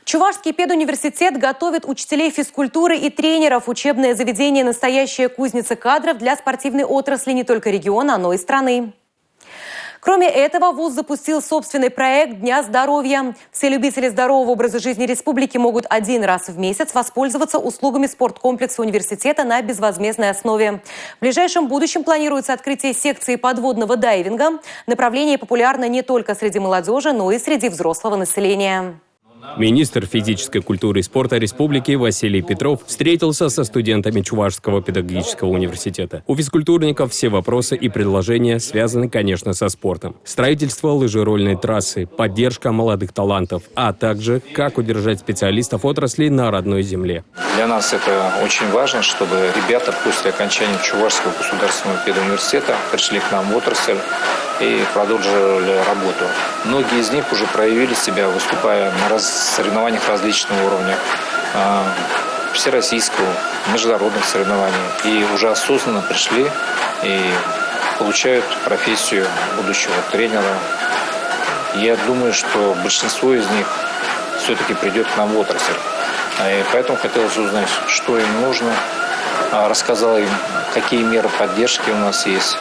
Чувашский педуниверситет готовит учителей физкультуры и тренеров. Учебное заведение – настоящая кузница кадров для спортивной отрасли не только региона, но и страны. Кроме этого, вуз запустил собственный проект Дня здоровья. Все любители здорового образа жизни республики могут один раз в месяц воспользоваться услугами спорткомплекса университета на безвозмездной основе. В ближайшем будущем планируется открытие секции подводного дайвинга. Направление популярно не только среди молодежи, но и среди взрослого населения. Министр физической культуры и спорта республики Василий Петров встретился со студентами Чувашского педагогического университета. У физкультурников все вопросы и предложения связаны, конечно, со спортом. Строительство лыжерольной трассы, поддержка молодых талантов, а также как удержать специалистов отрасли на родной земле. Для нас это очень важно, чтобы ребята после окончания Чувашского государственного педуниверситета пришли к нам в отрасль и продолжили работу. Многие из них уже проявили себя, выступая на соревнованиях различного уровня, всероссийского, международных соревнований. И уже осознанно пришли и получают профессию будущего тренера. Я думаю, что большинство из них все-таки придет к нам в отрасль. И поэтому хотелось узнать, что им нужно. Рассказал им, какие меры поддержки у нас есть.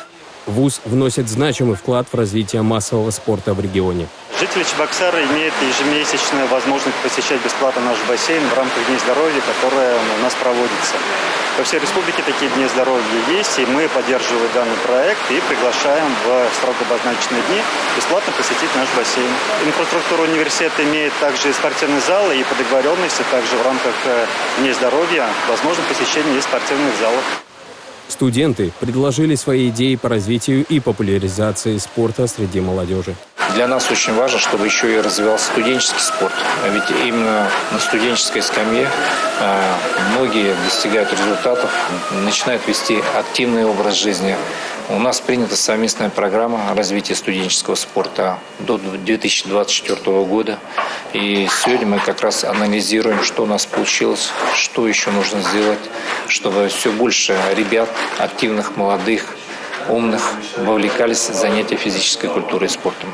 ВУЗ вносит значимый вклад в развитие массового спорта в регионе. Жители Чебоксара имеют ежемесячную возможность посещать бесплатно наш бассейн в рамках Дней здоровья, которые у нас проводятся. По всей республике такие Дни здоровья есть, и мы поддерживаем данный проект и приглашаем в строго обозначенные дни бесплатно посетить наш бассейн. Инфраструктура университета имеет также спортивный зал, и по договоренности также в рамках Дней здоровья возможно посещение и спортивных залов. Студенты предложили свои идеи по развитию и популяризации спорта среди молодежи. Для нас очень важно, чтобы еще и развивался студенческий спорт. Ведь именно на студенческой скамье многие достигают результатов, начинают вести активный образ жизни. У нас принята совместная программа развития студенческого спорта до 2024 года. И сегодня мы как раз анализируем, что у нас получилось, что еще нужно сделать, чтобы все больше ребят, активных, молодых, умных, вовлекались в занятия физической культурой и спортом.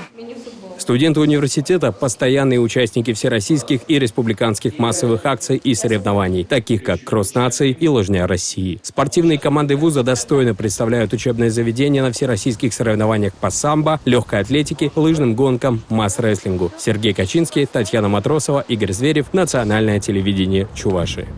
Студенты университета – постоянные участники всероссийских и республиканских массовых акций и соревнований, таких как «Кросс-нации» и «Лыжня России». Спортивные команды вуза достойно представляют учебное заведение на всероссийских соревнованиях по самбо, легкой атлетике, лыжным гонкам, масс-рестлингу. Сергей Качинский, Татьяна Матросова, Игорь Зверев. Национальное телевидение Чувашии.